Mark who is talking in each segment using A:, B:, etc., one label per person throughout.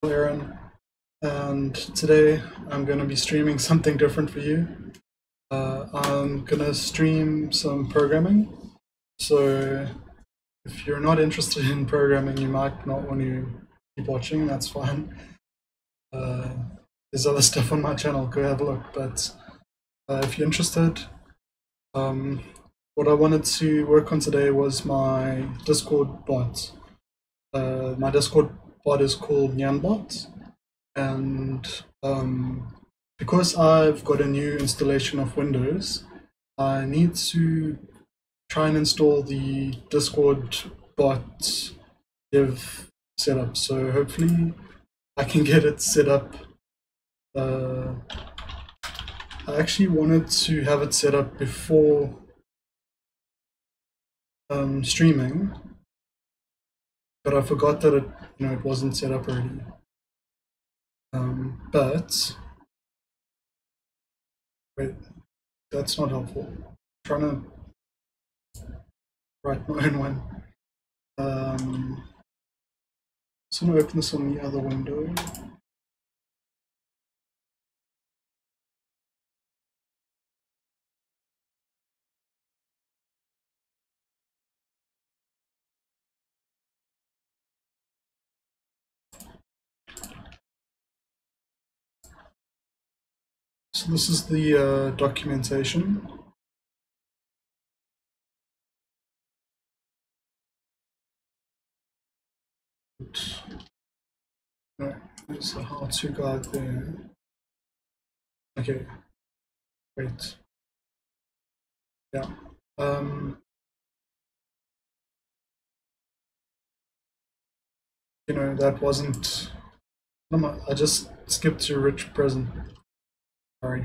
A: Aaron, and today I'm going to be streaming something different for you. I'm going to stream some programming. So if you're not interested in programming, you might not want to keep watching. That's fine. Uh, there's other stuff on my channel. Go have a look. But if you're interested, what I wanted to work on today was my Discord bot. My Discord bot is called nyanbot. And because I've got a new installation of Windows, I need to try and install the Discord bot dev setup. So hopefully I can get it set up. I actually wanted to have it set up before streaming, but I forgot that it wasn't set up already. But wait, that's not helpful. I'm trying to write my own one. So I'm going to open this on the other window. So this is the documentation. No, there's a how-to guide there. Okay, wait. Yeah. That wasn't. I just skipped to rich present. Sorry.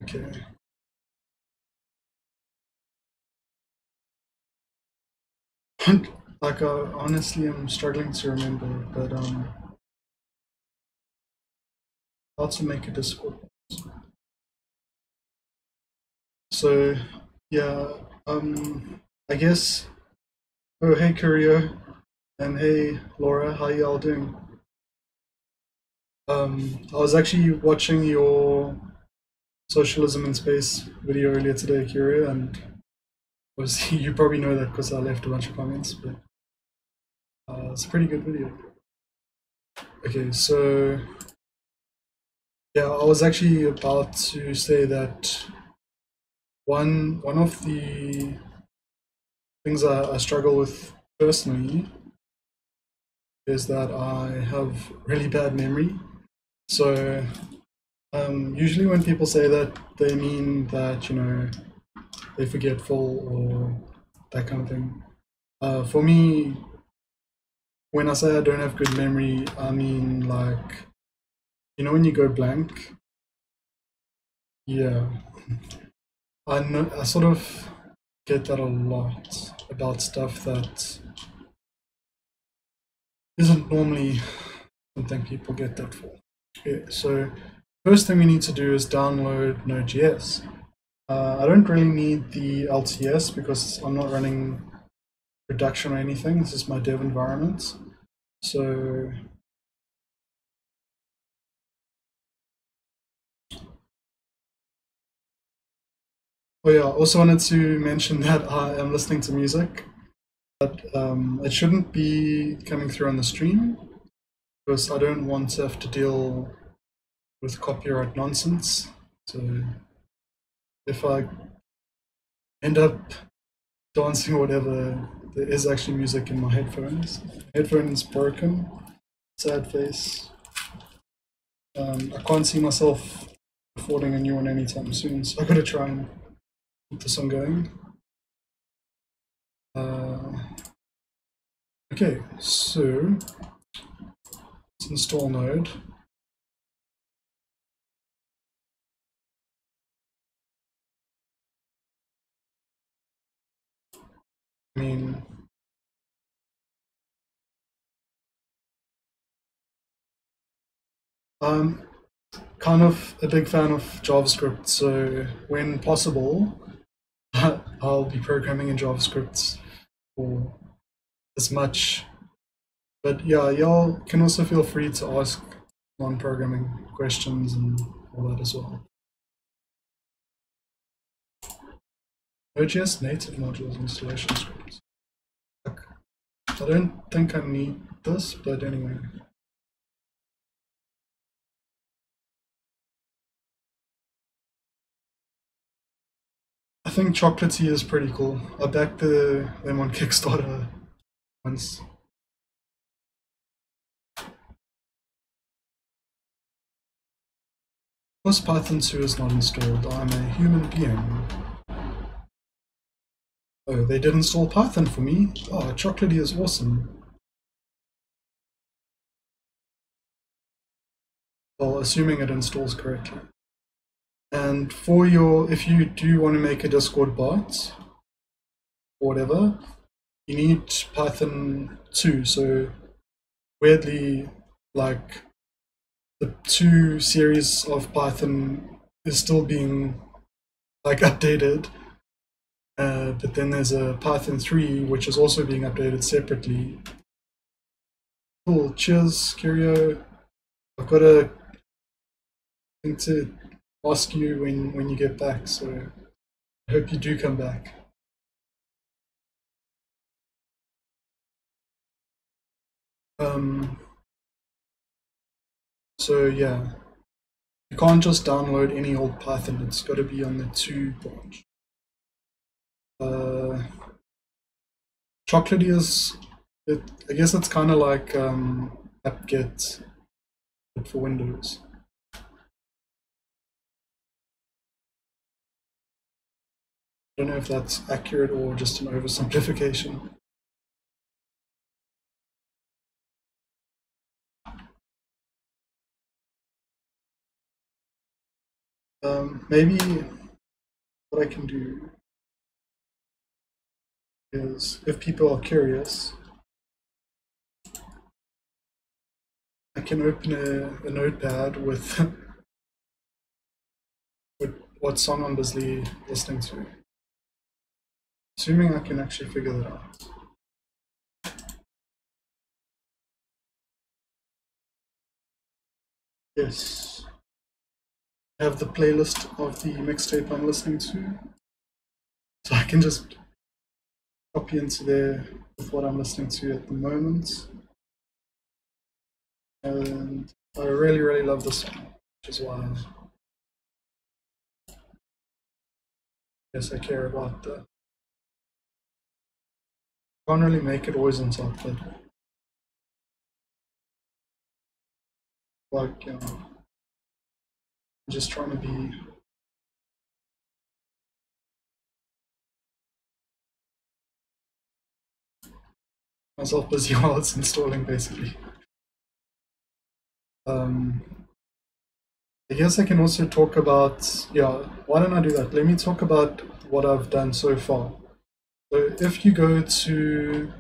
A: Okay. Like, honestly, I'm struggling to remember, but how to make a Discord. So, yeah, I guess. Oh, hey, Curio, and hey, Laura, how y'all doing? I was actually watching your socialism in space video earlier today, Curio, and you probably know that because I left a bunch of comments, but it's a pretty good video. Okay, so yeah, I was actually about to say that one of the things I struggle with personally is that I have really bad memory. So usually when people say that, they mean that they're forgetful or that kind of thing. For me, when I say I don't have good memory, I mean like when you go blank. Yeah, I know. I sort of get that a lot about stuff that isn't normally something people get that for. Okay, so first thing we need to do is download Node.js. I don't really need the LTS because I'm not running production or anything. This is my dev environment. So oh yeah, I also wanted to mention that I am listening to music, but it shouldn't be coming through on the stream because I don't want to have to deal with copyright nonsense. So if I end up dancing or whatever, there is actually music in my headphones. Headphones broken, sad face. I can't see myself affording a new one anytime soon, so I gotta try and keep this on going. Okay, so let's install Node. I mean, I'm kind of a big fan of JavaScript, so when possible, I'll be programming in JavaScript for as much. But yeah, y'all can also feel free to ask non-programming questions and all that as well. Node.js native modules installation scripts. I don't think I need this, but anyway. I think Chocolatey is pretty cool. I backed them on Kickstarter once. Plus Python 2 is not installed. I'm a human being. Oh, they did install Python for me? Oh, Chocolatey is awesome. Well, assuming it installs correctly. And for your, if you do want to make a Discord bot, or whatever, you need Python 2. So weirdly, like the 2 series of Python is still being like updated. But then there's a Python 3, which is also being updated separately. Cool, cheers, Curio. I've got a thing to ask you when you get back, so I hope you do come back. So yeah, you can't just download any old Python, it's got to be on the 2 branch. Chocolatey is, I guess it's kind of like apt-get but for Windows. I don't know if that's accurate or just an oversimplification. Maybe what I can do is, if people are curious, I can open a notepad with, with what song I'm busily listening to. Assuming I can actually figure that out. Yes. I have the playlist of the mixtape I'm listening to. So I can just copy into there with what I'm listening to at the moment. And I really, really love this song, which is why I care about that. Can't really make it always on top, but like, you know, I'm just trying to be myself busy while it's installing, basically. I guess I can also talk about, yeah, why don't I do that? Let me talk about what I've done so far. So if you go to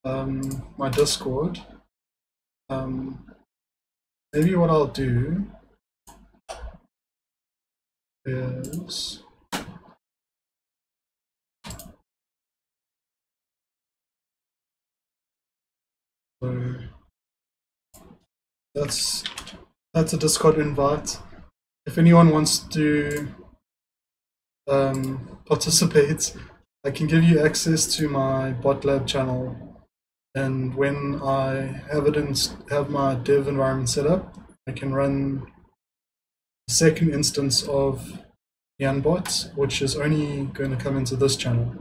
A: my Discord, maybe what I'll do is so that's a Discord invite. If anyone wants to participate, I can give you access to my bot lab channel, and when I have my dev environment set up, I can run a second instance of nyanbot, which is only going to come into this channel,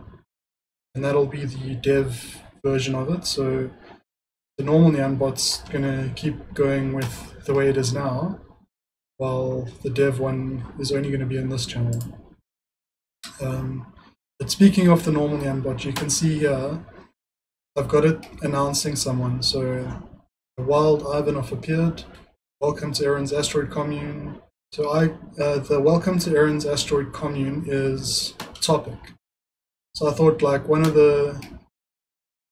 A: and that'll be the dev version of it. So the normal nyanbot's going to keep going with the way it is now, while the dev one is only going to be in this channel. But speaking of the normal nyanbot, you can see here I've got it announcing someone. So the wild Ivanov appeared. Welcome to Aaron's asteroid commune. So the welcome to Aaron's asteroid commune is topic. So I thought like one of the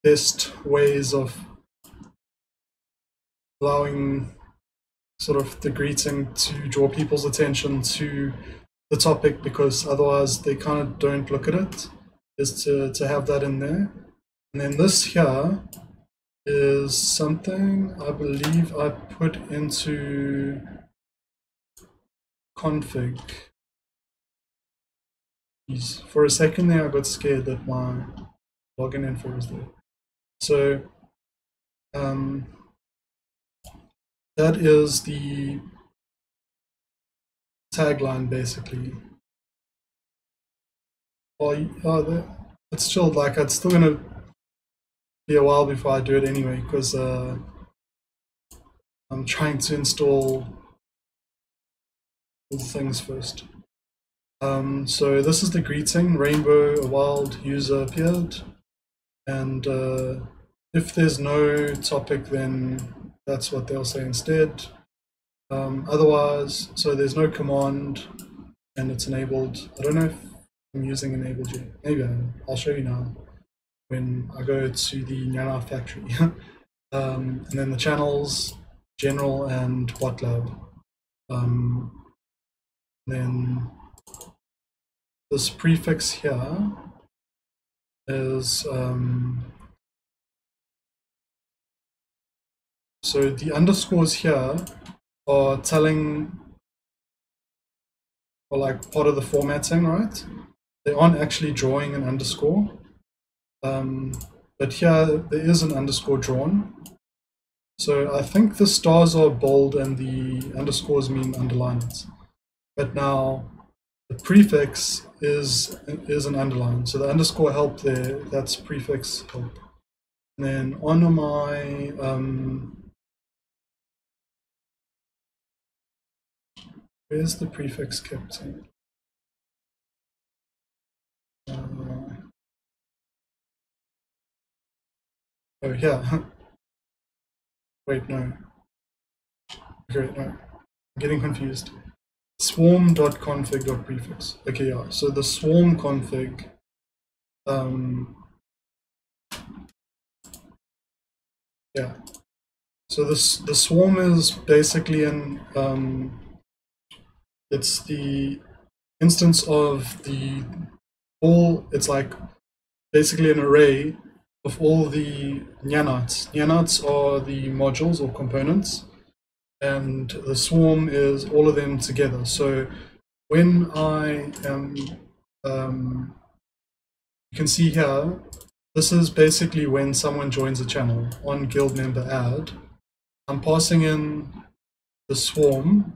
A: best ways of allowing sort of the greeting to draw people's attention to the topic, because otherwise they kind of don't look at it, is to have that in there. And then this here is something I believe I put into config. Jeez. For a second there I got scared that my login info was there. So that is the tagline basically. It's still like, it's still gonna be a while before I do it anyway, because I'm trying to install all the things first. So this is the greeting: rainbow, a wild user appeared, and if there's no topic, then that's what they'll say instead. Otherwise, so there's no command and it's enabled. I don't know if I'm using enabled yet. Maybe I am. I'll show you now when I go to the nyanbot factory. And then the channels, general and bot lab. Then this prefix here is so the underscores here are telling, or like part of the formatting, right? They aren't actually drawing an underscore, but here there is an underscore drawn. So I think the stars are bold and the underscores mean underline it. But now the prefix is an underline, so the underscore help there, that's prefix help. And then on my where's the prefix kept in? Oh yeah. Wait, no. Okay, no. I'm getting confused. Swarm.config.prefix. Okay, yeah. So the swarm config, yeah. So the swarm is basically it's the instance of it's like basically an array of all the nyanbots. Nyanbots are the modules or components, and the swarm is all of them together. So when I am, you can see here, this is basically when someone joins a channel on guild member add. I'm passing in the swarm,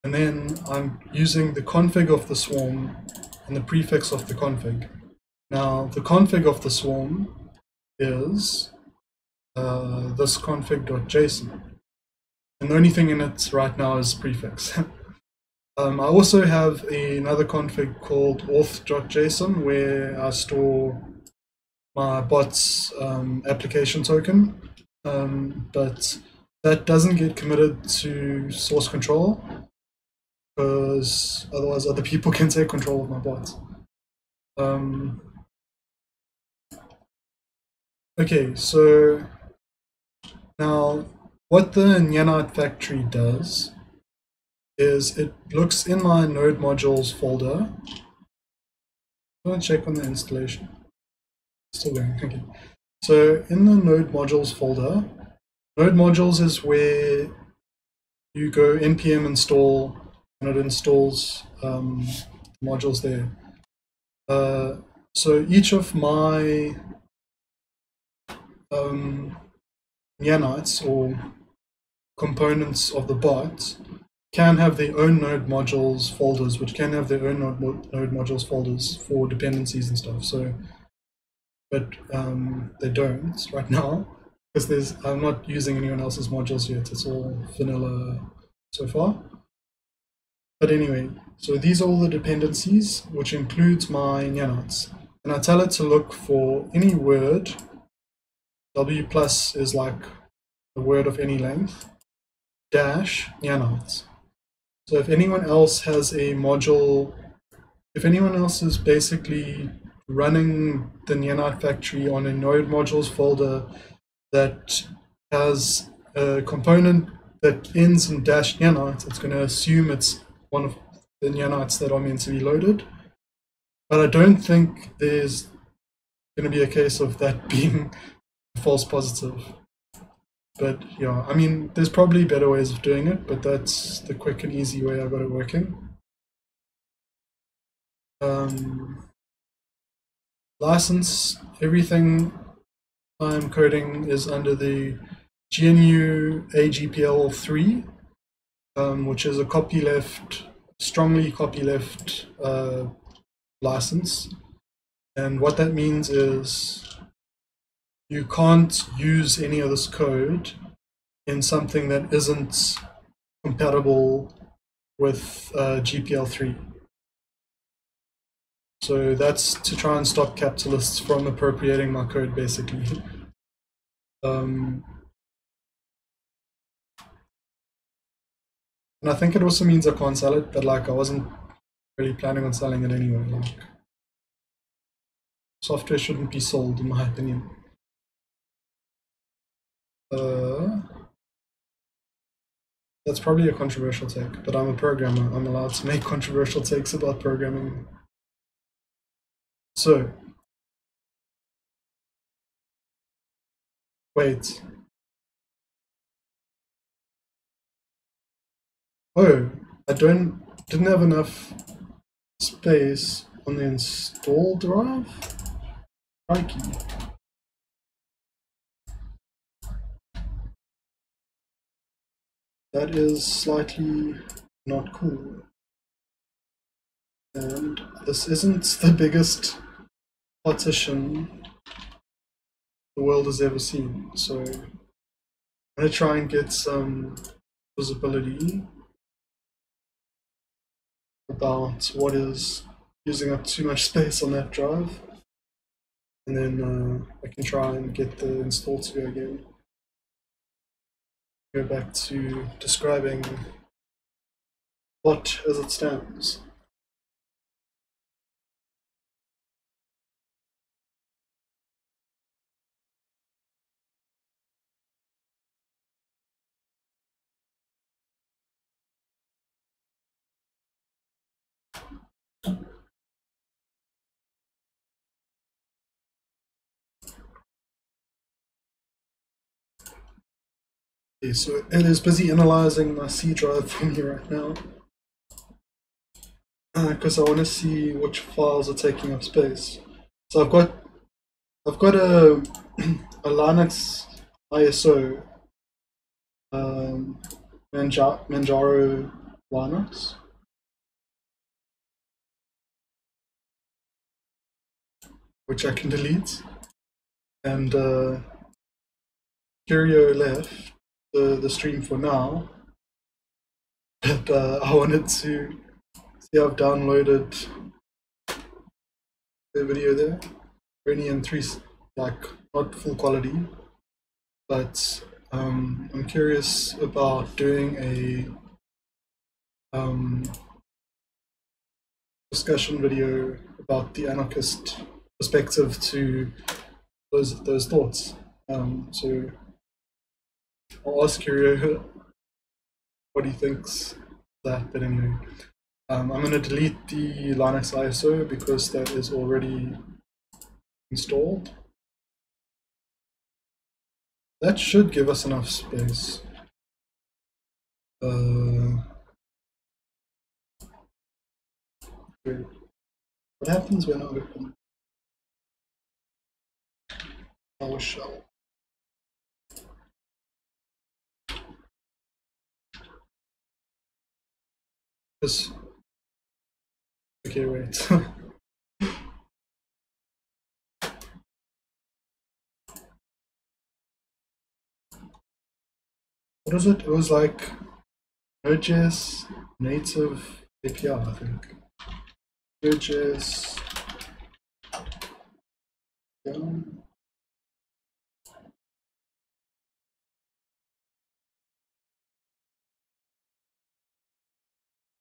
A: and then I'm using the config of the swarm and the prefix of the config. Now the config of the swarm is this config.json, and the only thing in it right now is prefix. I also have another config called auth.json where I store my bot's application token, but that doesn't get committed to source control, because otherwise other people can take control of my bot. Okay, so now what the nyanbot factory does is it looks in my node modules folder. I'm going to check on the installation. Still going, okay. So in the node modules folder, node modules is where you go npm install and it installs modules there. So each of my nyanbots or components of the bot can have their own node modules folders, which can have their own node modules folders for dependencies and stuff. So, but they don't right now, because I'm not using anyone else's modules yet. It's all vanilla so far. But anyway, so these are all the dependencies, which includes my nyanbots. And I tell it to look for any word. W plus is like a word of any length, dash nyanbots. So if anyone else has a module, if anyone else is basically running the nyanbot factory on a node modules folder that has a component that ends in dash nyanite, it's going to assume it's one of the nyanites that are meant to be loaded. But I don't think there's going to be a case of that being a false positive. But yeah, I mean, there's probably better ways of doing it, but that's the quick and easy way I got it working. License, everything I'm coding is under the GNU AGPL3, which is a copyleft, strongly copyleft license. And what that means is you can't use any of this code in something that isn't compatible with GPL3. So that's to try and stop capitalists from appropriating my code, basically. And I think it also means I can't sell it, but like I wasn't really planning on selling it anyway. Like, software shouldn't be sold, in my opinion. That's probably a controversial take, but I'm a programmer. I'm allowed to make controversial takes about programming. So, wait. Oh, I didn't have enough space on the install drive? Crikey. That is slightly not cool. And this isn't the biggest partition the world has ever seen, so I'm going to try and get some visibility about what is using up too much space on that drive, and then I can try and get the install to go again. Go back to describing what as it stands. Okay, so it is busy analyzing my C drive for me right now, because I want to see which files are taking up space. So I've got a a Linux ISO Manjaro Linux, which I can delete, and Curio left the stream for now, but I wanted to see I've downloaded the video there, only in like not full quality, but I'm curious about doing a discussion video about the anarchist perspective to those thoughts. So I'll ask Curio what he thinks of that, but anyway. I'm going to delete the Linux ISO because that is already installed. That should give us enough space. What happens when I open PowerShell? This. Okay, wait. What is it? It was like Node.js native API, I think. Node.js. Yeah.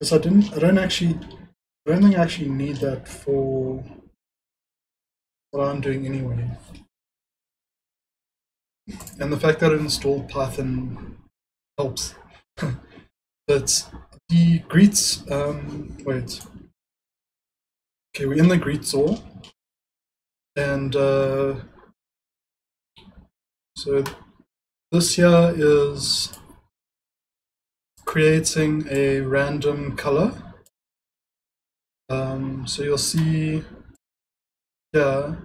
A: Because I don't think I actually need that for what I'm doing anyway. And the fact that I installed Python helps. But the greets, wait. Okay, we're in the greet store. And so this here is creating a random color. So you'll see here,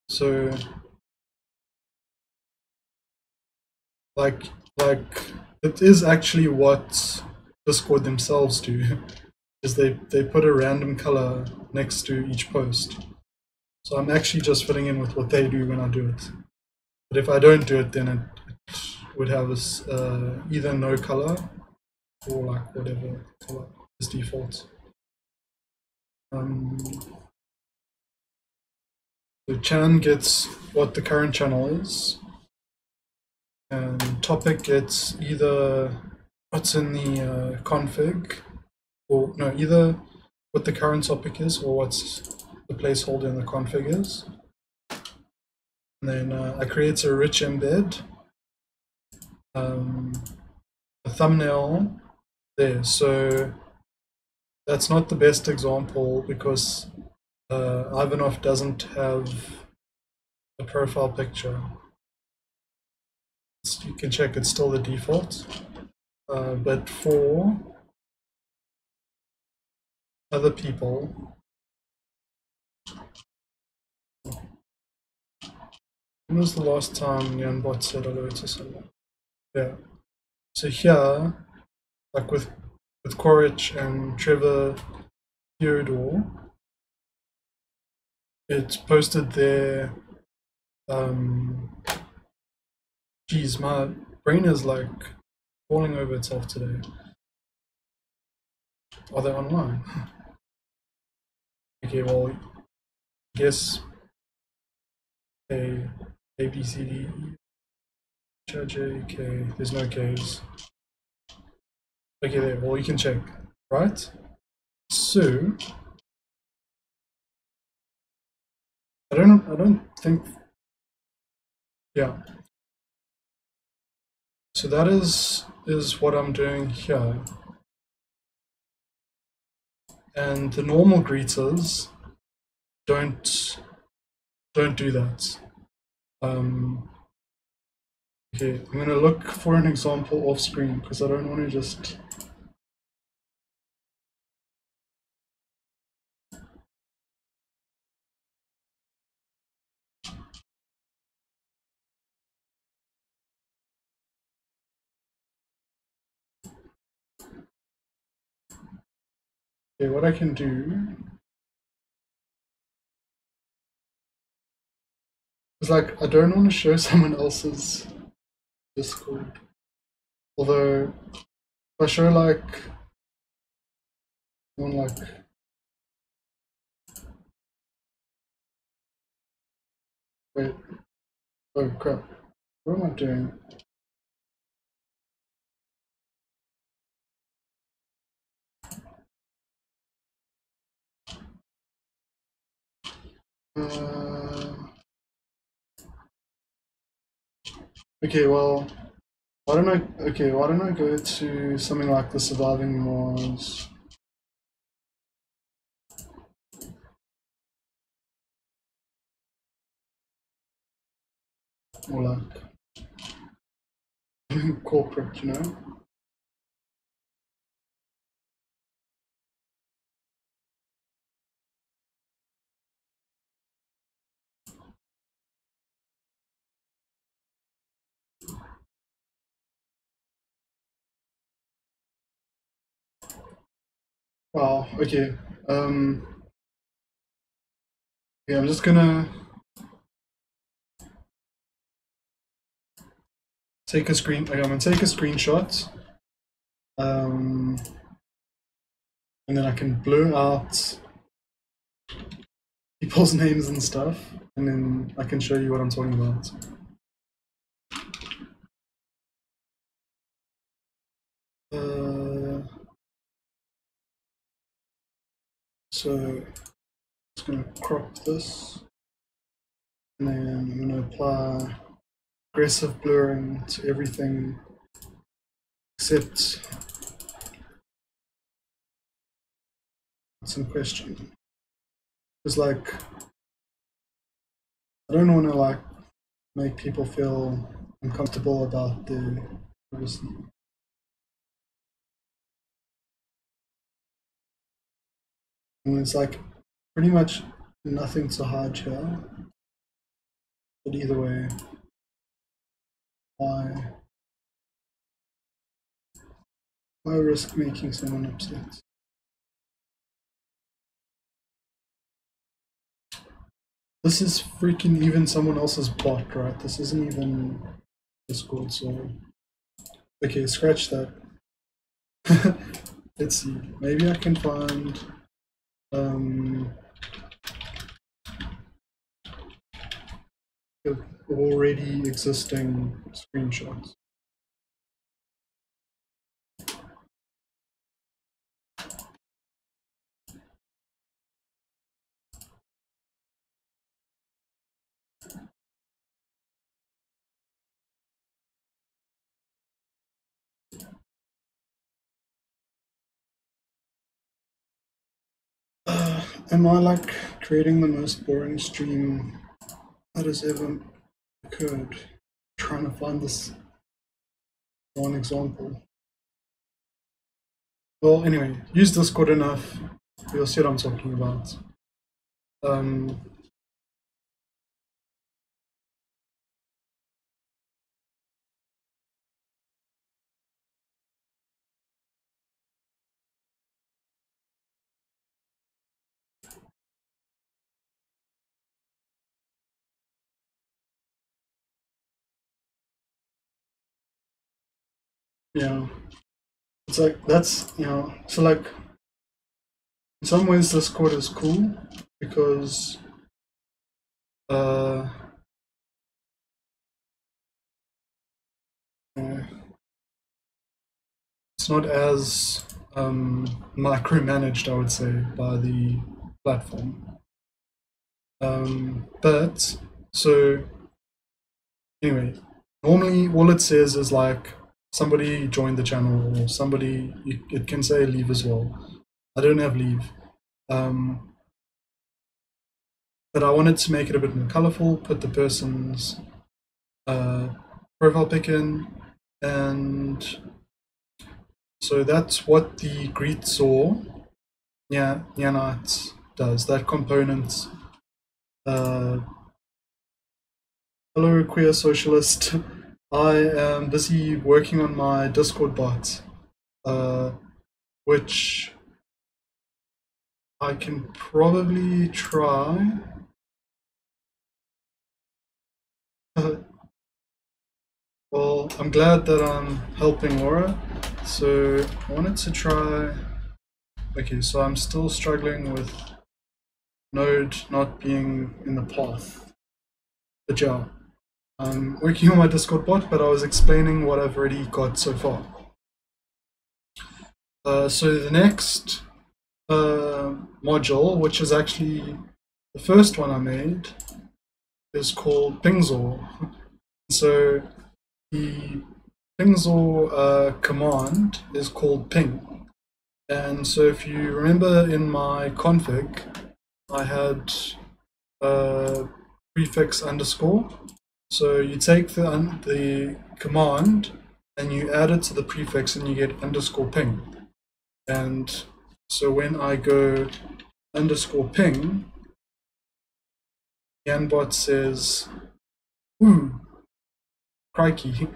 A: so like it is actually what Discord themselves do, is they put a random color next to each post. So I'm actually just fitting in with what they do when I do it. But if I don't do it, then it would have this either no color or like whatever color is default. So Chan gets what the current channel is, and topic gets either what's in the config, or no, either what the current topic is or what's the placeholder in the config is. And then I create a rich embed, a thumbnail there. So that's not the best example because Ivanov doesn't have a profile picture. You can check, it's still the default. But for other people, when was the last time nyanbot said hello to someone? Yeah. So here, like with Quaritch and Trevor Theodore, it's posted there. Geez, my brain is like falling over itself today. Are they online? Okay, well, I guess A, B, C, D, E, J, K. There's no Ks. Okay, there. Well, you can check, right? So I don't think. Yeah. So that is what I'm doing here. And the normal greeters don't do that. Okay, I'm gonna look for an example off screen because I don't want to just. Okay, what I can do is like I don't want to show someone else's Discord. Although if I show like one like wait, oh crap, what am I doing? Okay, well, why don't I go to something like the surviving Mars? Or like corporate, you know? Wow, okay. Yeah, I'm just gonna take a screen. Okay, I'm gonna take a screenshot. And then I can blur out people's names and stuff, and then I can show you what I'm talking about. So I'm just gonna crop this, and then I'm gonna apply aggressive blurring to everything except it's in question. It's like I don't want to like make people feel uncomfortable about the privacy. And it's like pretty much nothing to hide here. But either way, why risk making someone upset? This is freaking even someone else's bot, right? This isn't even Discord, so okay, scratch that. Let's see. Maybe I can find already existing screenshots. Am I like creating the most boring stream that has ever occurred? Trying to find this one example. Well, anyway, use Discord enough, you'll see what I'm talking about. Yeah, it's like that's so like in some ways Discord is cool because it's not as micromanaged, I would say, by the platform. But so anyway, normally all it says is like somebody joined the channel or somebody. It can say leave as well. I don't have leave, but I wanted to make it a bit more colorful. Put the person's profile pic in, and so that's what the greet saw nyanbot does. That component. Hello, queer socialist. I am busy working on my Discord bot, which I can probably try. Well, I'm glad that I'm helping Laura. So I wanted to try. Okay, so I'm still struggling with Node not being in the path. But yeah, I'm working on my Discord bot, but I was explaining what I've already got so far. So the next module, which is actually the first one I made, is called pingzor. So the pingzor command is called ping. And so if you remember in my config, I had prefix underscore. So you take the command and you add it to the prefix and you get underscore ping. And so when I go underscore ping, nyanbot says, ooh, crikey.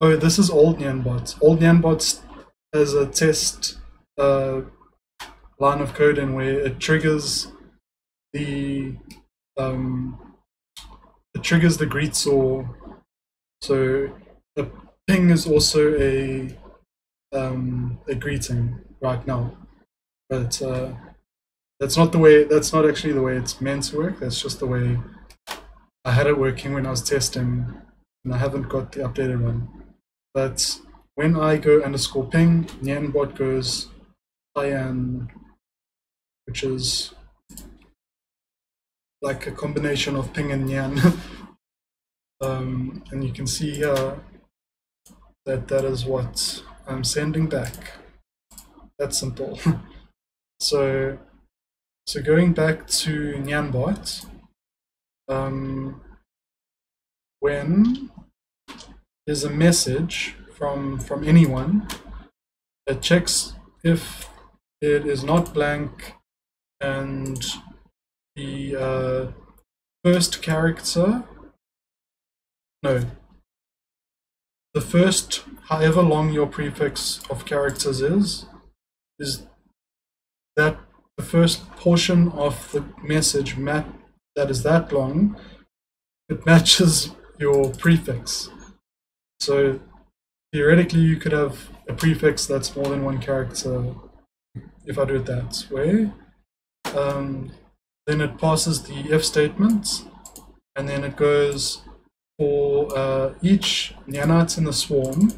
A: Oh, this is old nyanbot. Old nyanbot has a test line of code in where it triggers the greet saw. So a ping is also a greeting right now, but that's not actually the way it's meant to work. That's just the way I had it working when I was testing, and I haven't got the updated one. But when I go underscore ping, nyanbot goes cyan, which is like a combination of ping and nyan. And you can see here that is what I'm sending back. That's simple. so going back to nyanbot, when there's a message from anyone, it checks if it is not blank and the first character, no, the first, however long your prefix of characters is that the first portion of the message that is that long, it matches your prefix. So theoretically, you could have a prefix that's more than one character if I do it that way. Then it passes the if statement, and then it goes for each nyanite in the swarm.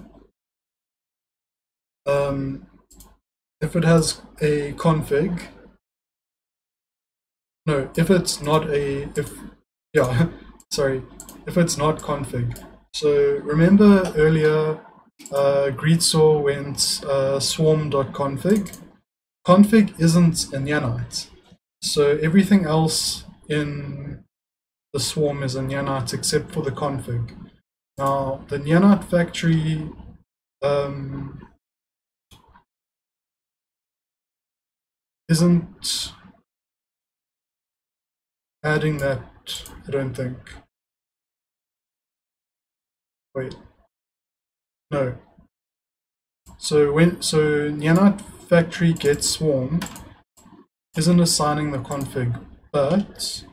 A: If it has a config, no, if it's not if it's not config. So remember earlier, greetsaw went swarm.config. Config isn't a nyanite, so everything else in the swarm is a nyanite except for the config. Now the nyanite factory isn't adding that, I don't think. Wait, no. So nyanite factory get swarm isn't assigning the config, but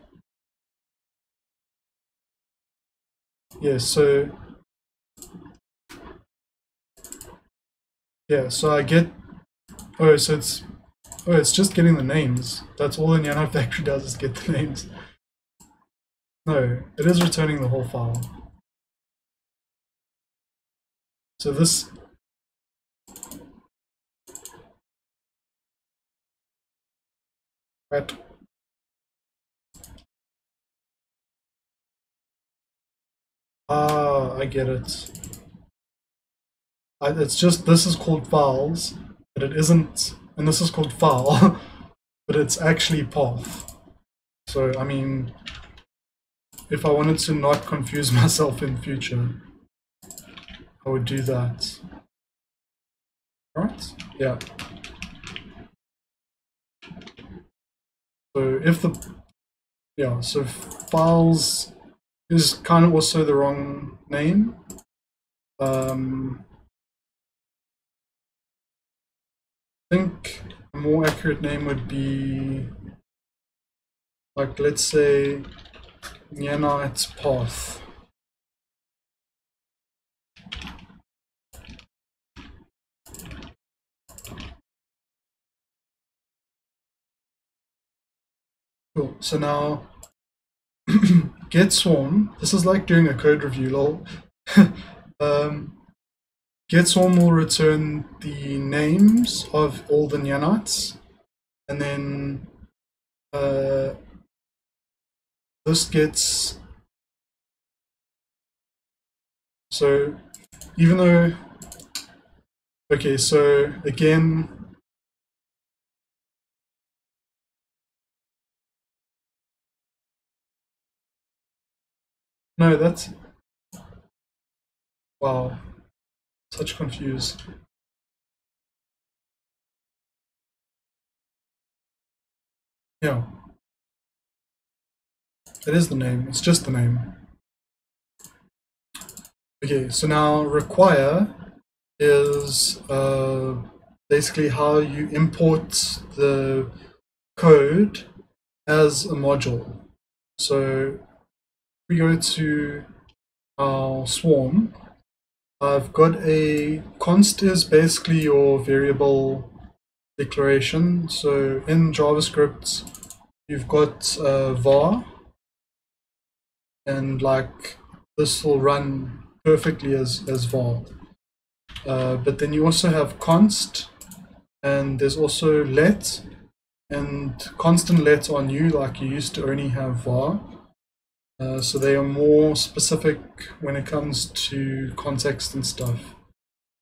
A: yeah, so I get, it's just getting the names. That's all the nyanite factory does, is get the names. No, it is returning the whole file. So this, right. Ah, I get it. It's just, this is called files, but it isn't, and this is called file, but it's actually path. So, I mean, if I wanted to not confuse myself in future, I would do that. Alright? Yeah. So if so files is kind of also the wrong name. I think a more accurate name would be, like, let's say nyanite path. Cool. So now get swarm. This is like doing a code review, lol. Get swarm will return the names of all the nyanites, and then this gets, so even though, okay, so again, no, that's, wow, such confuse. Yeah, it is the name, it's just the name. Okay, so now require is basically how you import the code as a module. So we go to our swarm. I've got a const is basically your variable declaration. So in JavaScript, you've got var, and like this will run perfectly as var. But then you also have const, and there's also let, and const and let are new, like you used to only have var. So they are more specific when it comes to context and stuff.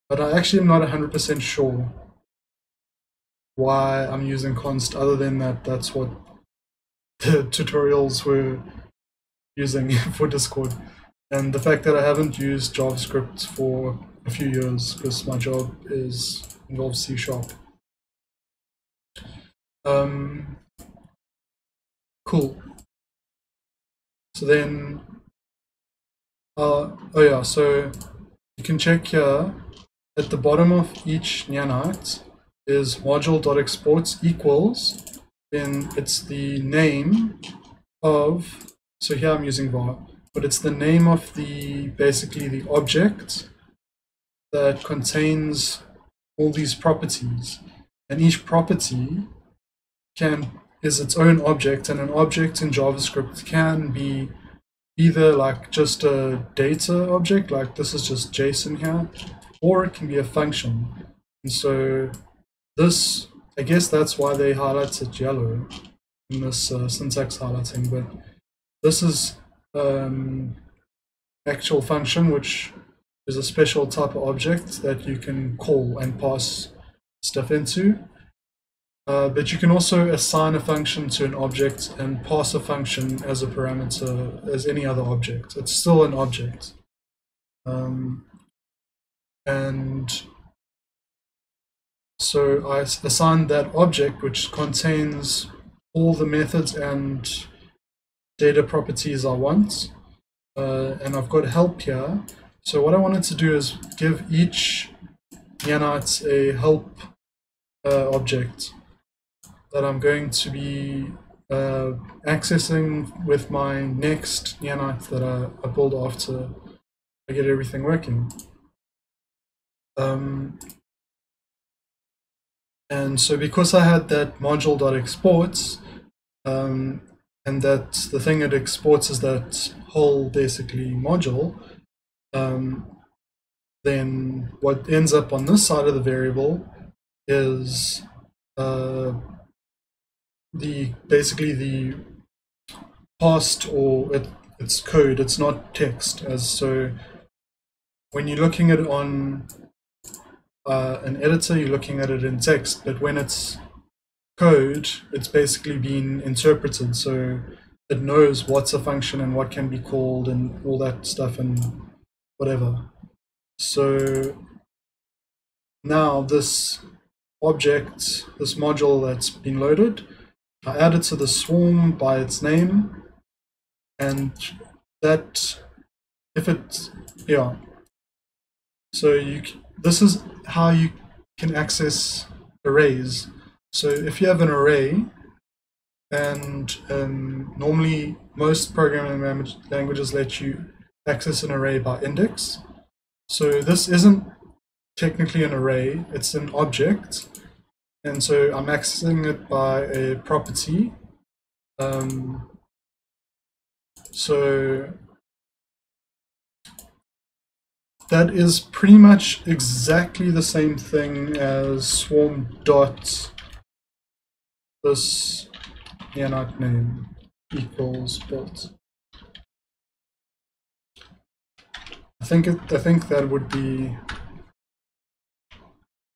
A: but I actually am not 100% sure why I'm using const, other than that's what the tutorials were using for Discord. And the fact that I haven't used JavaScript for a few years because my job involves C#. Cool. So then, oh yeah, so you can check here at the bottom of each nyanite is module.exports equals, then it's the name of, so here I'm using var, but it's the name of basically the object that contains all these properties. And each property is its own object, and an object in JavaScript can be either like just a data object, like this is just JSON here, or it can be a function. And so this, I guess that's why they highlighted yellow in this syntax highlighting, but this is actual function, which is a special type of object that you can call and pass stuff into. But you can also assign a function to an object and pass a function as a parameter as any other object. It's still an object. And so I assigned that object, which contains all the methods and data properties I want. And I've got help here. So what I wanted to do is give each nyanite a help object that I'm going to be accessing with my next nyanite that I build after I get everything working. And so because I had that module.exports, and that the thing it exports is that whole basically module, then what ends up on this side of the variable is basically the past, or it's code. It's not text. So when you're looking at it on an editor, you're looking at it in text, but when it's code, it's basically been interpreted, so it knows what's a function and what can be called and all that stuff and whatever. So now this object, this module that's been loaded, I add it to the swarm by its name, and that, if it, yeah. So this is how you can access arrays. So if you have an array, and normally most programming languages let you access an array by index. So this isn't technically an array, it's an object. And so I'm accessing it by a property. So that is pretty much exactly the same thing as swarm dot this nyanite name equals built. I think that would be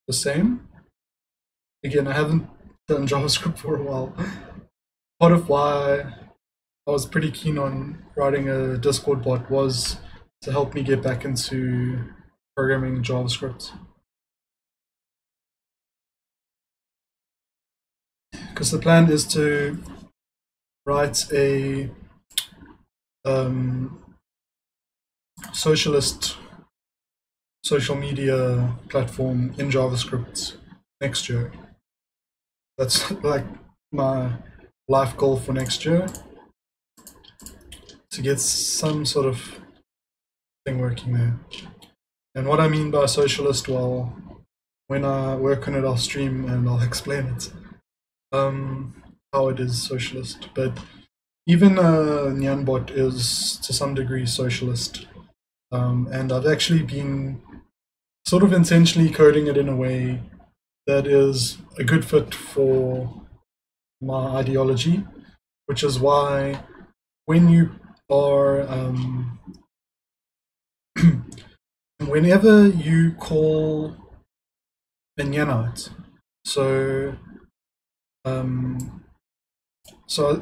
A: the same. Again, I haven't done JavaScript for a while. Part of why I was pretty keen on writing a Discord bot was to help me get back into programming JavaScript. Because the plan is to write a socialist social media platform in JavaScript next year. That's like my life goal for next year, to get some sort of thing working there. And what I mean by socialist, well, when I work on it, I'll stream and I'll explain it, how it is socialist. But even nyanbot is to some degree socialist. And I've actually been sort of intentionally coding it in a way that is a good fit for my ideology, which is why when you are whenever you call a nyanbot, so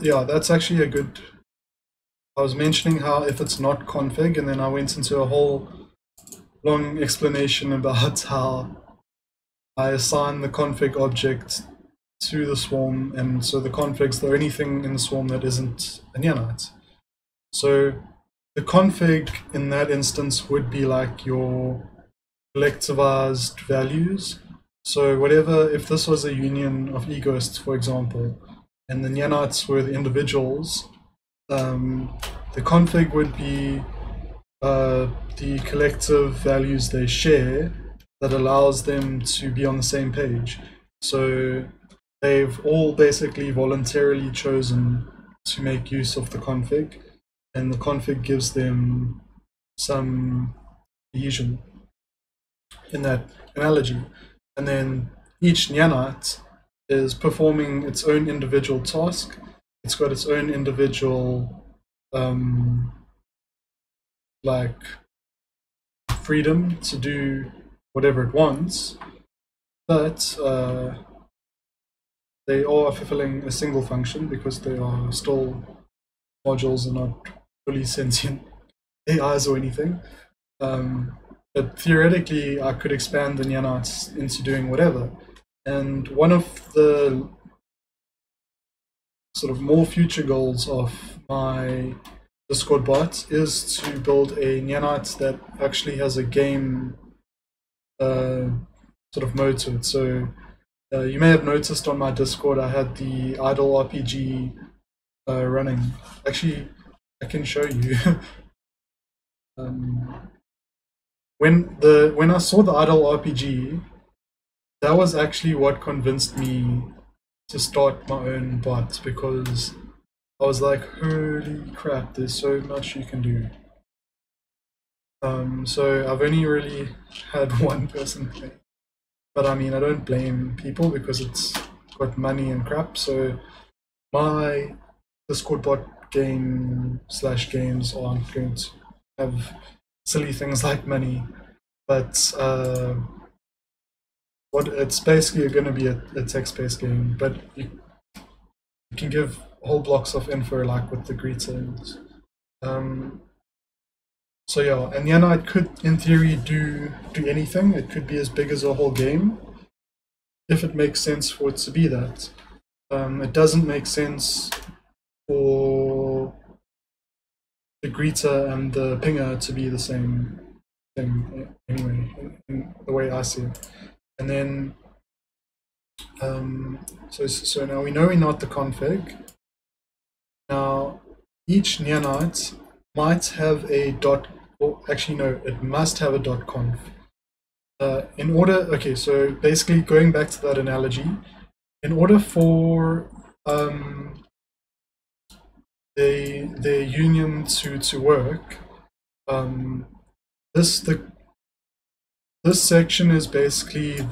A: yeah, that's actually a good. I was mentioning how if it's not config, and then I went into a whole long explanation about how I assign the config object to the swarm, and so the config's the only thing in the swarm that isn't a nyanbot. So the config in that instance would be like your collectivized values. So whatever, if this was a union of egoists, for example, and the nyanbots were the individuals, the config would be the collective values they share that allows them to be on the same page. So they've all basically voluntarily chosen to make use of the config, and the config gives them some adhesion in that analogy. And then each nyanbot is performing its own individual task. It's got its own individual like freedom to do whatever it wants, but they are fulfilling a single function because they are still modules and not fully sentient AIs or anything. But theoretically, I could expand the nyanbots into doing whatever. And one of the sort of more future goals of my Discord bot is to build a nyanbot that actually has a game sort of mode to it. So you may have noticed on my Discord I had the idle RPG running. Actually, I can show you. When I saw the idle RPG, that was actually what convinced me to start my own bot, because I was like, holy crap, there's so much you can do. So I've only really had one person play. But I mean, I don't blame people because it's got money and crap. So my Discord bot game/games aren't going to have silly things like money, but what it's basically going to be a text-based game. But you can give whole blocks of info like with the greetings. So yeah, and it could, in theory, do anything. It could be as big as a whole game, if it makes sense for it to be that. It doesn't make sense for the greeter and the pinger to be the same thing anyway, in the way I see it. And then, so now we know we're not the config. Now, each nyanbot might have a dot, or actually no, it must have a dot conf. In order, okay, so basically going back to that analogy, in order for the union to work, this section is basically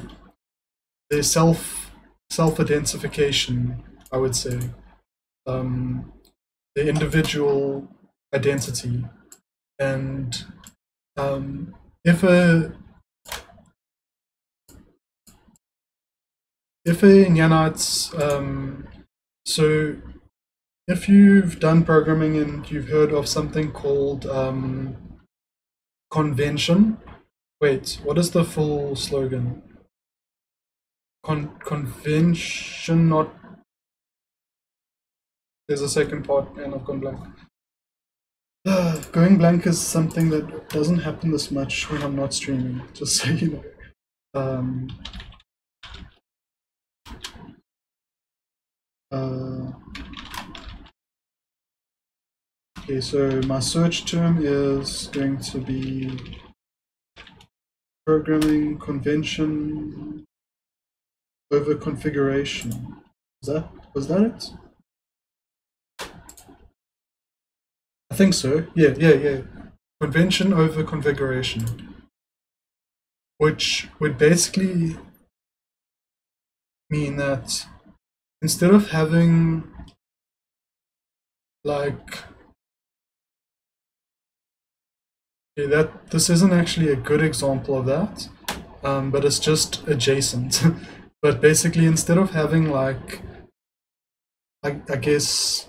A: the self-identification, I would say, the individual identity, and if a nyanbot's so if you've done programming and you've heard of something called convention. Wait, what is the full slogan? Convention, not. There's a second part, and I've gone blank. Going blank is something that doesn't happen this much when I'm not streaming, just so you know. Okay, so my search term is going to be programming convention over configuration. Was that it? I think so. Yeah. Convention over configuration, which would basically mean that instead of having like Okay, this isn't actually a good example of that, but it's just adjacent. But basically, instead of having like, I guess,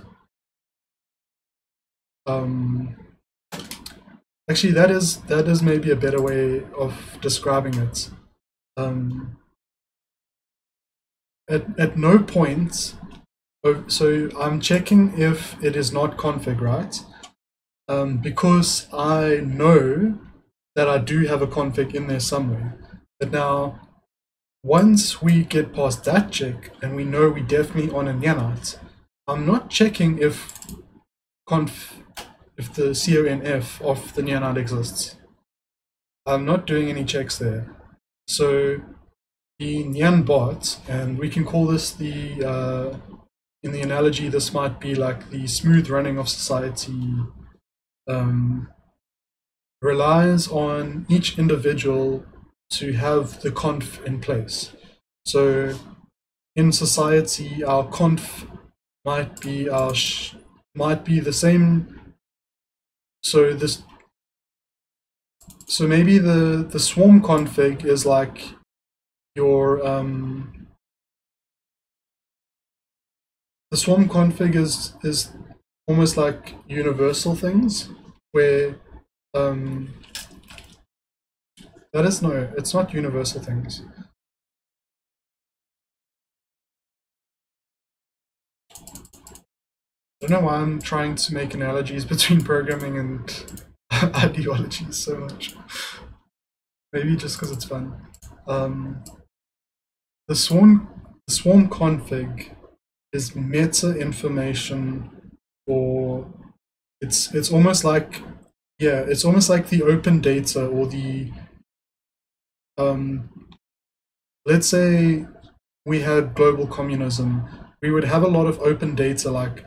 A: actually that is maybe a better way of describing it. At no point, so I'm checking if it is not config, right? Because I know that I do have a config in there somewhere. But now, once we get past that check and we know we definitely on a nyanbot, I'm not checking if if the conf of the nyanbot exists. I'm not doing any checks there. So the nyanbot, and we can call this in the analogy, this might be like the smooth running of society, relies on each individual to have the conf in place. So in society, our conf might be might be the same. So maybe the swarm config is like your the swarm config is almost like universal things where that is no, it's not universal things. I don't know why I'm trying to make analogies between programming and ideologies so much. Maybe just because it's fun. The swarm config is meta information, or it's almost like, yeah, it's almost like the open data, or the let's say we had global communism, we would have a lot of open data like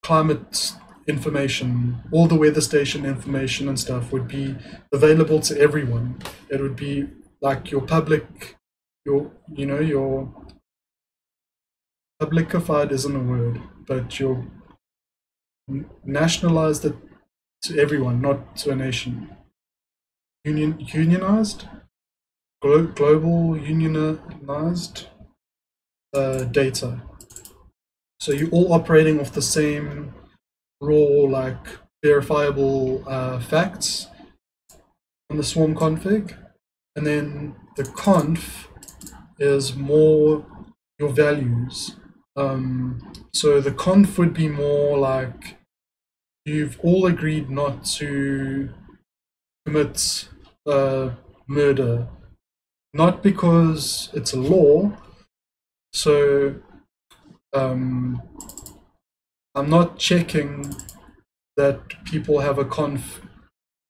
A: climate information, all the weather station information and stuff would be available to everyone. It would be like your public, your publicified isn't a word, but you're nationalized it to everyone, not to a nation. Unionized, global unionized data. So you're all operating off the same raw, like verifiable facts on the swarm config, and then the conf is more your values. So the conf would be more like you've all agreed not to commit murder, not because it's a law. So I'm not checking that people have a conf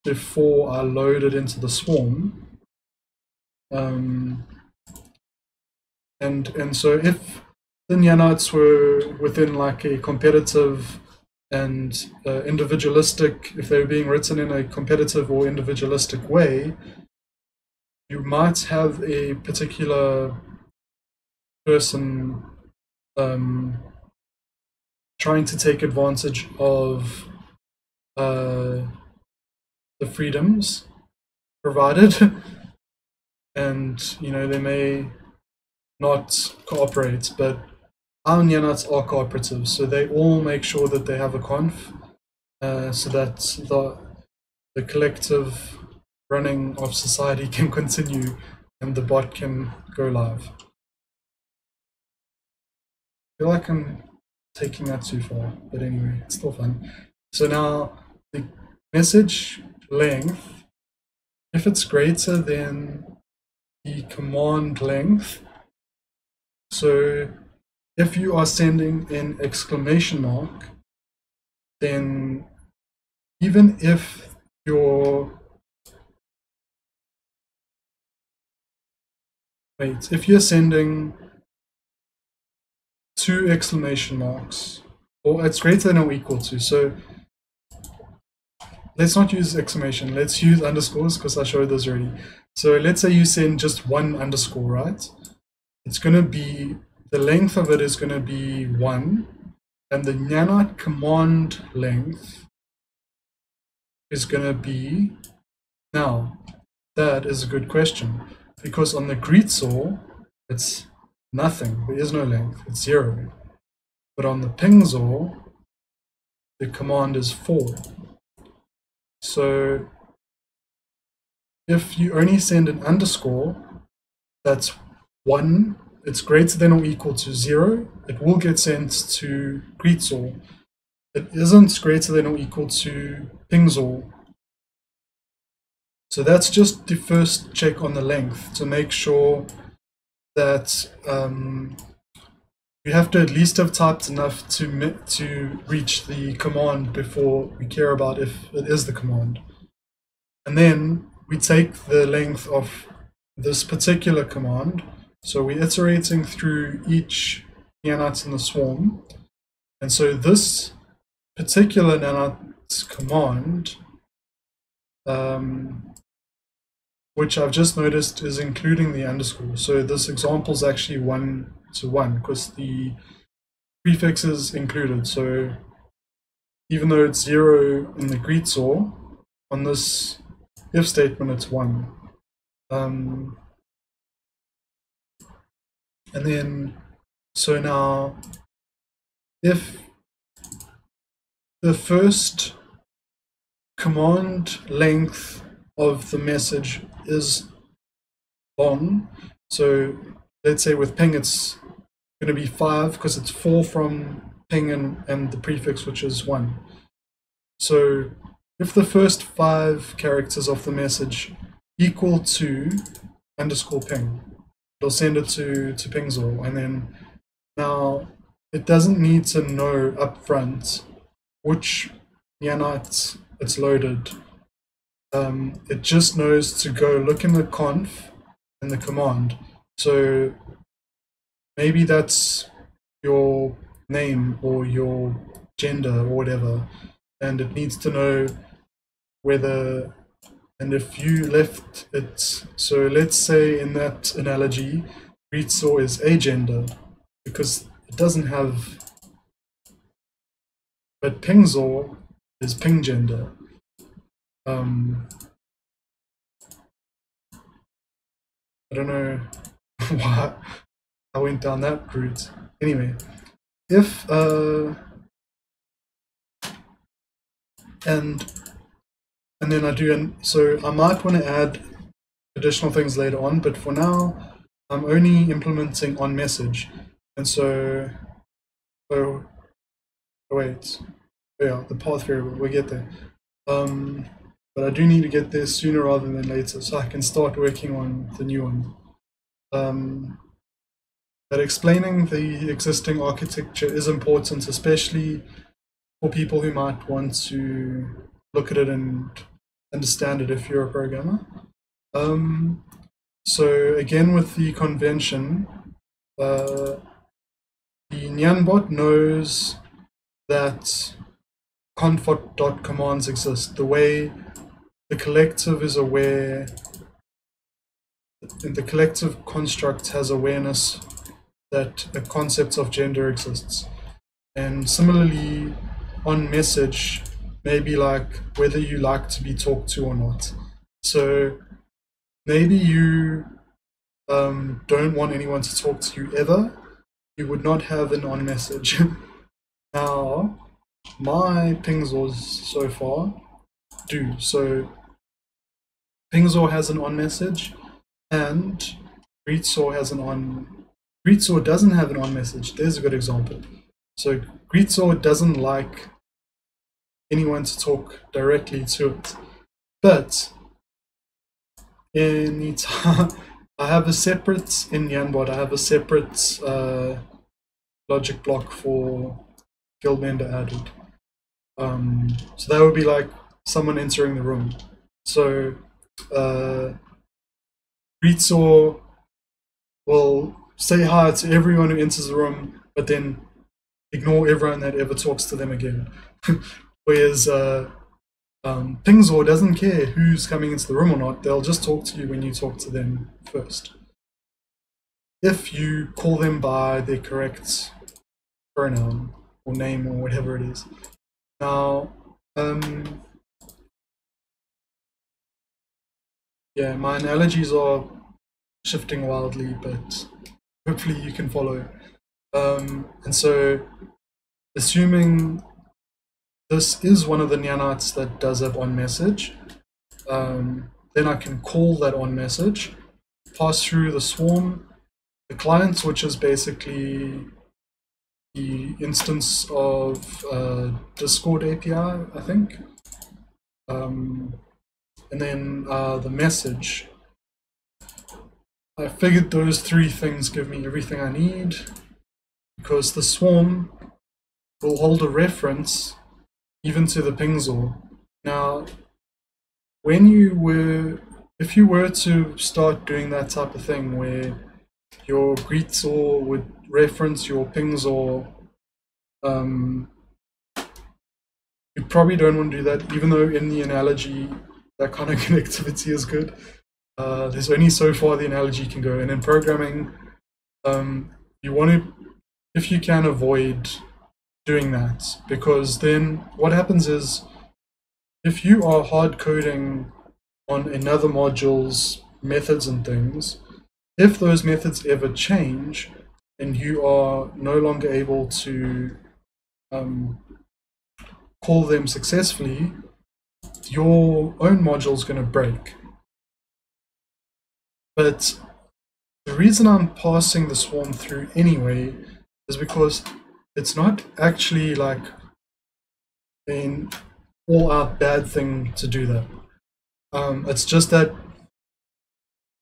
A: before I load it into the swarm. And so if the nyanbots were within like a competitive and individualistic, if they were being written in a competitive or individualistic way, you might have a particular person trying to take advantage of the freedoms provided, and they may not cooperate, but our nyanbots are cooperative, so they all make sure that they have a conf, so that the collective running of society can continue and the bot can go live. I feel like I'm taking that too far, but anyway, it's still fun. So now the message length, if it's greater than the command length, so if you are sending an exclamation mark, then even if you're if you're sending 2 exclamation marks, or it's greater than or equal to, so let's not use exclamation, let's use underscores because I showed those already. So let's say you send just 1 underscore, right? It's going to be, the length of it is going to be 1, and the nyanbot command length is going to be now? That is a good question, because on the greetsaw, it's nothing. There is no length. It's 0. But on the pingsaw, the command is 4. So if you only send an underscore, that's 1. It's greater than or equal to 0. It will get sent to greetsaw. It isn't greater than or equal to pingsaw. So that's just the first check on the length to make sure that you have to at least have typed enough to reach the command before we care about if it is the command. And then we take the length of this particular command. So we're iterating through each nanite in the swarm. And so this particular nanite command, which I've just noticed is including the underscore. So this example is actually 1-to-1 because the prefix is included. So even though it's 0 in the greetsaw, on this if statement it's 1. And then, so now, if the first command length of the message is long, so let's say with ping it's going to be 5 because it's 4 from ping and the prefix, which is 1. So if the first 5 characters of the message equal to underscore ping, it'll send it to pingsaw. And then now it doesn't need to know up front which nanite it's loaded. It just knows to go look in the conf in the command. So maybe that's your name or your gender or whatever, and it needs to know whether, and if you left it, so let's say in that analogy, greetsaw is agender because it doesn't have, but pingsaw is pinggender. I don't know why I went down that route. Anyway, if and then I do, so I might want to add additional things later on, but for now I'm only implementing on message. And so wait, yeah, the path variable, we'll get there. But I do need to get there sooner rather than later so I can start working on the new one. But explaining the existing architecture is important, especially for people who might want to look at it and understand it if you're a programmer. So again, with the convention, the nyanbot knows that conf.commands exist. The way the collective is aware, and the collective construct has awareness that a concept of gender exists. And similarly, on message, maybe like whether you like to be talked to or not. So maybe you don't want anyone to talk to you ever. You would not have an on message. Now, my pingsaws so far do. So pingsaw has an on message and greetsaw has an on. Greetsaw doesn't have an on message. There's a good example. So greetsaw doesn't like anyone to talk directly to it. But anytime I have a separate, in nyanbot, I have a separate logic block for guild member added. So that would be like someone entering the room. So greetsaw will say hi to everyone who enters the room, but then ignore everyone that ever talks to them again. Whereas pingsaw doesn't care who's coming into the room or not. They'll just talk to you when you talk to them first, if you call them by their correct pronoun or name or whatever it is. Now, yeah, my analogies are shifting wildly, but hopefully you can follow. And so, assuming this is one of the nanites that does have on message, then I can call that on message, pass through the swarm, the client, which is basically the instance of Discord API, I think. And then the message. I figured those three things give me everything I need, because the swarm will hold a reference even to the pingzor. Now, if you were to start doing that type of thing where your greetzor would reference your pingzor, you probably don't want to do that, even though in the analogy that kind of connectivity is good. There's only so far the analogy can go, and in programming, you want to, if you can, avoid doing that, because then what happens is, if you are hard coding on another module's methods and things, if those methods ever change and you are no longer able to call them successfully, your own module is going to break. But the reason I'm passing the swarm through anyway is because it's not actually like an all-out bad thing to do that. It's just that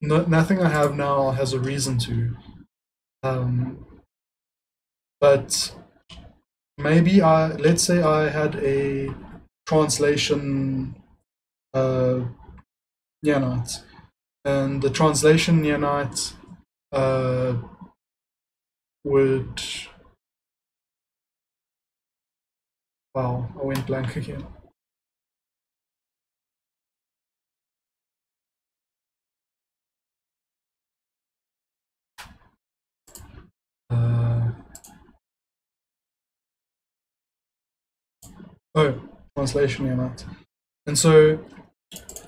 A: nothing I have now has a reason to. But maybe let's say I had a translation nyanite, and the translation nyanite would, wow, I went blank again. Translation nyanite. And so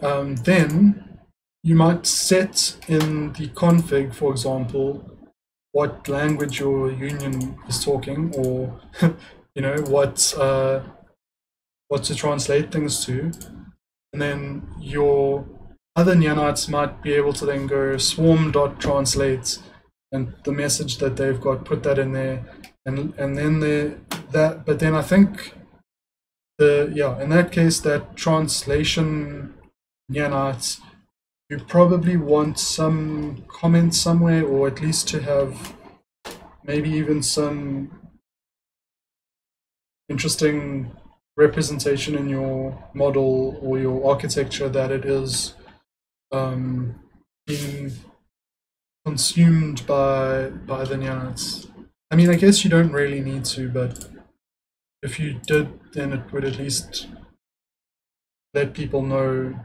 A: then you might set in the config, for example, what language your union is talking, or you know, what to translate things to, and then your other nyanites might be able to then go swarm.translate, and the message that they've got, put that in there, and then but then I think in that case, that translation nyanite, you probably want some comment somewhere, or at least to have maybe even some interesting representation in your model or your architecture that it is being consumed by the nyanites. I mean, I guess you don't really need to, but if you did, then it would at least let people know.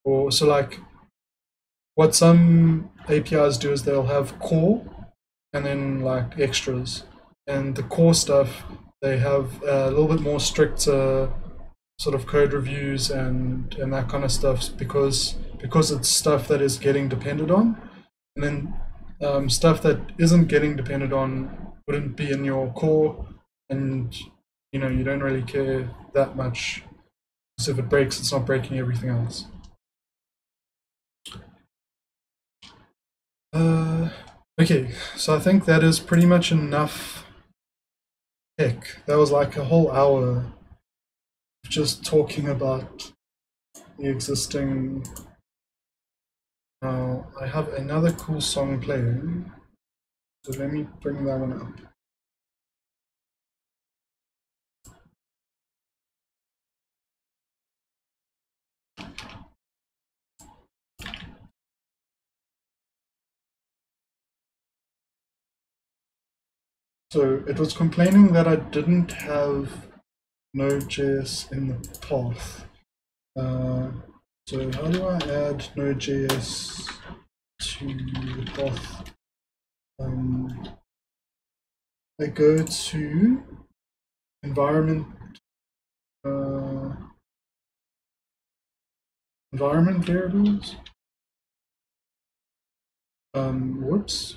A: Or so, like, what some APIs do is they'll have core and then like extras, and the core stuff, they have a little bit more strict sort of code reviews and that kind of stuff, because it's stuff that is getting depended on, and then stuff that isn't getting depended on wouldn't be in your core, and you know, you don't really care that much, because if it breaks, it's not breaking everything else. Okay, so I think that is pretty much enough. Heck, that was like a whole hour of just talking about the existing. Now, I have another cool song playing, so let me bring that one up. So it was complaining that I didn't have Node.js in the path. So how do I add Node.js to the path? I go to environment variables, Whoops.